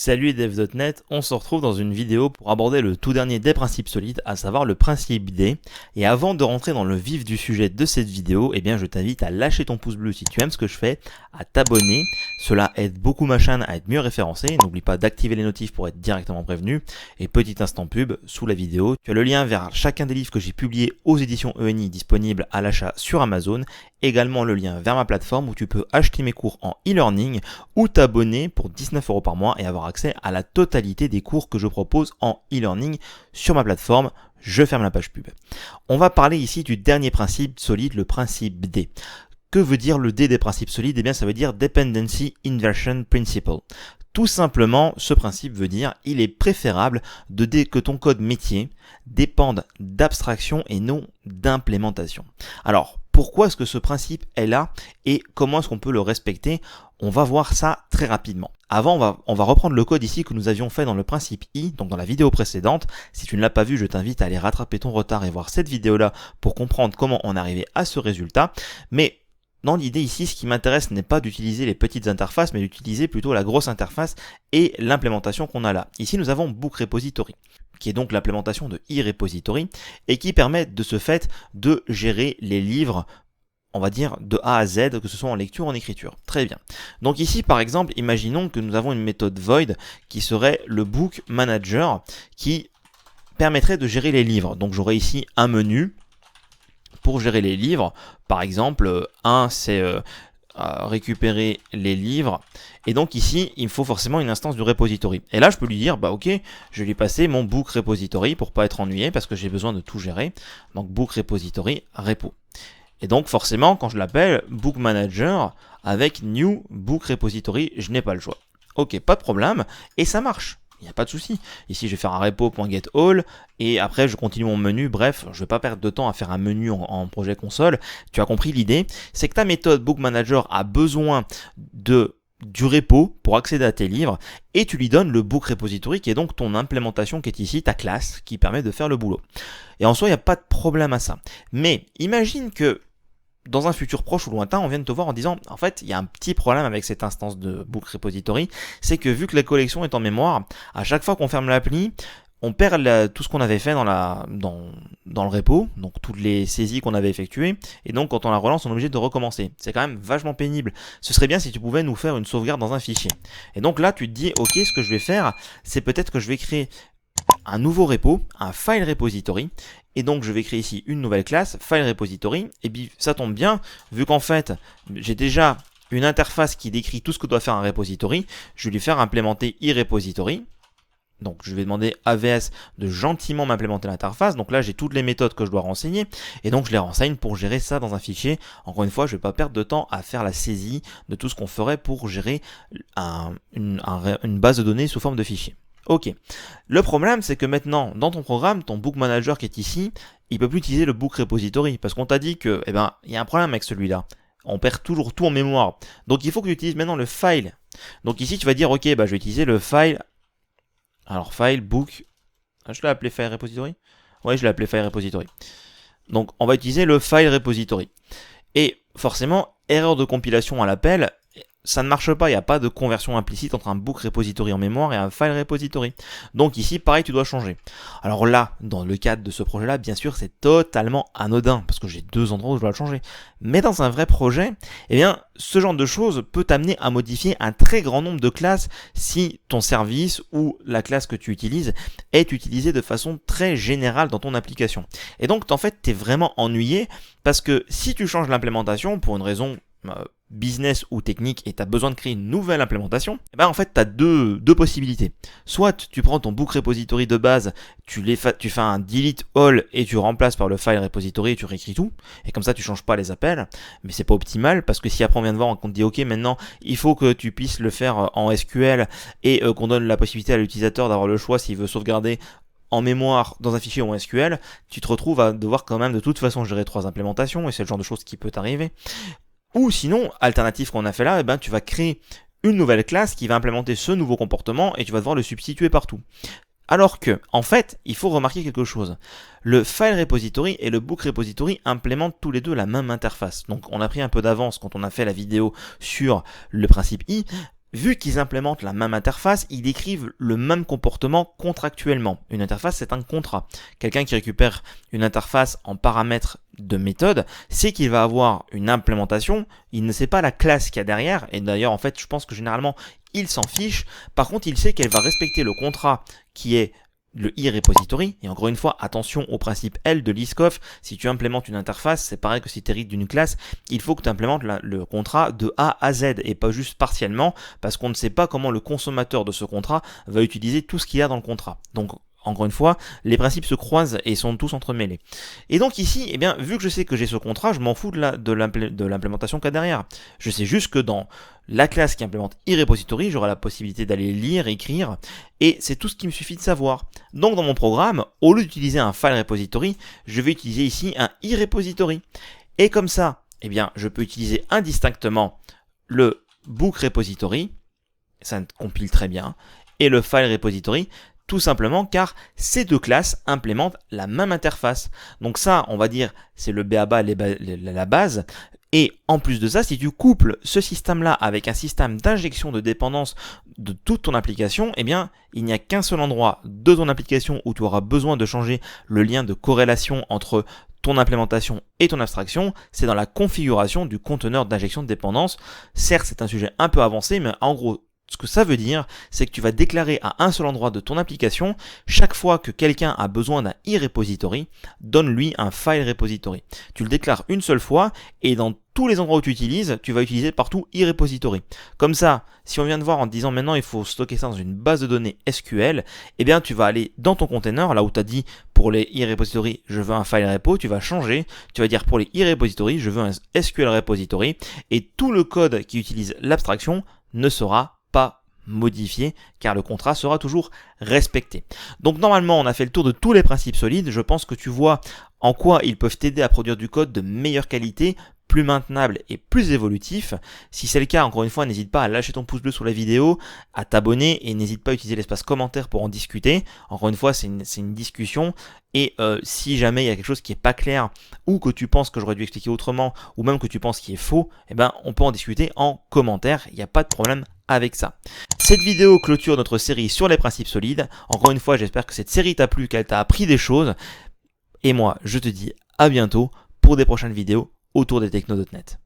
Salut les devs.net, on se retrouve dans une vidéo pour aborder le tout dernier des principes solides, à savoir le principe D. Et avant de rentrer dans le vif du sujet de cette vidéo, je t'invite à lâcher ton pouce bleu si tu aimes ce que je fais, à t'abonner, cela aide beaucoup ma chaîne à être mieux référencée, n'oublie pas d'activer les notifs pour être directement prévenu, et petit instant pub, sous la vidéo, tu as le lien vers chacun des livres que j'ai publiés aux éditions ENI disponibles à l'achat sur Amazon, également le lien vers ma plateforme où tu peux acheter mes cours en e-learning ou t'abonner pour 19 € par mois et avoir accès à la totalité des cours que je propose en e-learning sur ma plateforme. Je ferme la page pub. On va parler ici du dernier principe solide, le principe D. Que veut dire le D des principes solides ? Ça veut dire Dependency Inversion Principle. Tout simplement, ce principe veut dire il est préférable que ton code métier dépende d'abstraction et non d'implémentation. Alors, pourquoi est-ce que ce principe est là et comment est-ce qu'on peut le respecter ? On va voir ça très rapidement. Avant, on va reprendre le code ici que nous avions fait dans le principe I, donc dans la vidéo précédente. Si tu ne l'as pas vu, je t'invite à aller rattraper ton retard et voir cette vidéo-là pour comprendre comment on est arrivé à ce résultat. Mais dans l'idée ici, ce qui m'intéresse n'est pas d'utiliser les petites interfaces, mais d'utiliser plutôt la grosse interface et l'implémentation qu'on a là. Ici, nous avons Book Repository, qui est donc l'implémentation de e-repository et qui permet de ce fait de gérer les livres, on va dire de A à Z, que ce soit en lecture ou en écriture. Très bien. Donc ici, par exemple, imaginons que nous avons une méthode void qui serait le book manager qui permettrait de gérer les livres. Donc j'aurais ici un menu pour gérer les livres. Par exemple, c'est récupérer les livres. Et donc ici, il me faut forcément une instance du repository. Et là, je peux lui dire, ok, je vais lui passer mon book repository pour pas être ennuyé parce que j'ai besoin de tout gérer. Donc book repository repo. Et donc forcément, quand je l'appelle book manager avec new book repository, je n'ai pas le choix. Ok, pas de problème. Et ça marche. Il n'y a pas de souci. Ici, je vais faire un repo.getAll et après, je continue mon menu. Bref, je ne vais pas perdre de temps à faire un menu en projet console. Tu as compris l'idée. C'est que ta méthode Book Manager a besoin du repo pour accéder à tes livres et tu lui donnes le Book Repository qui est donc ton implémentation qui est ici, ta classe qui permet de faire le boulot. Et en soi, il n'y a pas de problème à ça. Mais imagine que dans un futur proche ou lointain, on vient de te voir en disant, en fait, il y a un petit problème avec cette instance de Book Repository, c'est que vu que la collection est en mémoire, à chaque fois qu'on ferme l'appli, on perd tout ce qu'on avait fait dans le repo, donc toutes les saisies qu'on avait effectuées, et donc quand on la relance, on est obligé de recommencer. C'est quand même vachement pénible. Ce serait bien si tu pouvais nous faire une sauvegarde dans un fichier. Et donc là, tu te dis, ok, ce que je vais faire, c'est peut-être que je vais créer un nouveau repo, un file repository, et donc je vais créer ici une nouvelle classe, file repository, et puis ça tombe bien, vu qu'en fait j'ai déjà une interface qui décrit tout ce que doit faire un repository, je vais lui faire implémenter e-repository. Donc je vais demander AVS de gentiment m'implémenter l'interface, donc là j'ai toutes les méthodes que je dois renseigner, et donc je les renseigne pour gérer ça dans un fichier. Encore une fois, je ne vais pas perdre de temps à faire la saisie de tout ce qu'on ferait pour gérer une base de données sous forme de fichier. Ok. Le problème, c'est que maintenant, dans ton programme, ton book manager qui est ici, il peut plus utiliser le book repository parce qu'on t'a dit que, il y a un problème avec celui-là. On perd toujours tout en mémoire. Donc, il faut que tu utilises maintenant le file. Donc ici, tu vas dire, ok, je vais utiliser le file. Alors, file, book. Je l'ai appelé file repository. Ouais, je l'ai appelé file repository. Donc, on va utiliser le file repository. Et forcément, erreur de compilation à l'appel. Ça ne marche pas, il n'y a pas de conversion implicite entre un book repository en mémoire et un file repository. Donc ici, pareil, tu dois changer. Alors là, dans le cadre de ce projet-là, bien sûr, c'est totalement anodin, parce que j'ai deux endroits où je dois le changer. Mais dans un vrai projet, ce genre de choses peut t'amener à modifier un très grand nombre de classes si ton service ou la classe que tu utilises est utilisée de façon très générale dans ton application. Et donc, en fait, tu es vraiment ennuyé, parce que si tu changes l'implémentation pour une raison business ou technique et tu as besoin de créer une nouvelle implémentation, en fait tu as deux possibilités. Soit tu prends ton book repository de base, tu fais un delete all et tu remplaces par le file repository et tu réécris tout, et comme ça tu changes pas les appels, mais c'est pas optimal parce que si après on vient de voir, on te dit ok, maintenant il faut que tu puisses le faire en SQL et qu'on donne la possibilité à l'utilisateur d'avoir le choix s'il veut sauvegarder en mémoire dans un fichier ou en SQL, tu te retrouves à devoir quand même de toute façon gérer 3 implémentations et c'est le genre de choses qui peut t'arriver. Ou sinon, alternative qu'on a fait là, tu vas créer une nouvelle classe qui va implémenter ce nouveau comportement et tu vas devoir le substituer partout. Alors que, en fait, il faut remarquer quelque chose. Le file repository et le book repository implémentent tous les deux la même interface. Donc, on a pris un peu d'avance quand on a fait la vidéo sur le principe I. vu qu'ils implémentent la même interface, ils décrivent le même comportement contractuellement. Une interface, c'est un contrat. Quelqu'un qui récupère une interface en paramètres de méthode, c'est qu'il va avoir une implémentation, il ne sait pas la classe qu'il y a derrière, et d'ailleurs, en fait, je pense que généralement, il s'en fiche. Par contre, il sait qu'elle va respecter le contrat qui est le e-repository, et encore une fois, attention au principe L de Liskov, si tu implémentes une interface, c'est pareil que si tu hérites d'une classe, il faut que tu implémentes le contrat de A à Z, et pas juste partiellement, parce qu'on ne sait pas comment le consommateur de ce contrat va utiliser tout ce qu'il y a dans le contrat. Donc, encore une fois, les principes se croisent et sont tous entremêlés. Et donc ici, eh bien, vu que je sais que j'ai ce contrat, je m'en fous de l'implémentation qu'il y a derrière. Je sais juste que dans la classe qui implémente e-repository, j'aurai la possibilité d'aller lire, écrire, et c'est tout ce qu'il me suffit de savoir. Donc dans mon programme, au lieu d'utiliser un file repository, je vais utiliser ici un e-repository. Et comme ça, eh bien, je peux utiliser indistinctement le book repository, ça compile très bien, et le file repository, tout simplement car ces deux classes implémentent la même interface. Donc ça, on va dire, c'est le b.a.-ba, la base. Et en plus de ça, si tu couples ce système-là avec un système d'injection de dépendance de toute ton application, eh bien, il n'y a qu'un seul endroit de ton application où tu auras besoin de changer le lien de corrélation entre ton implémentation et ton abstraction, c'est dans la configuration du conteneur d'injection de dépendance. Certes, c'est un sujet un peu avancé, mais en gros, ce que ça veut dire, c'est que tu vas déclarer à un seul endroit de ton application, chaque fois que quelqu'un a besoin d'un e-repository, donne-lui un file repository. Tu le déclares une seule fois et dans tous les endroits où tu utilises, tu vas utiliser partout e-repository. Comme ça, si on vient de voir en te disant maintenant il faut stocker ça dans une base de données SQL, eh bien tu vas aller dans ton container, là où tu as dit pour les e-repository, je veux un file repo, tu vas changer, tu vas dire pour les e-repository, je veux un SQL repository, et tout le code qui utilise l'abstraction ne sera pas modifié car le contrat sera toujours respecté. Donc normalement on a fait le tour de tous les principes solides, je pense que tu vois en quoi ils peuvent t'aider à produire du code de meilleure qualité, plus maintenable et plus évolutif. Si c'est le cas, encore une fois, n'hésite pas à lâcher ton pouce bleu sous la vidéo, à t'abonner et n'hésite pas à utiliser l'espace commentaire pour en discuter. Encore une fois, c'est une discussion et si jamais il y a quelque chose qui est pas clair ou que tu penses que j'aurais dû expliquer autrement ou même que tu penses qu'il est faux, eh ben, on peut en discuter en commentaire, il n'y a pas de problème avec ça. Cette vidéo clôture notre série sur les principes solides. Encore une fois, j'espère que cette série t'a plu, qu'elle t'a appris des choses. Et moi, je te dis à bientôt pour des prochaines vidéos autour des technos.net.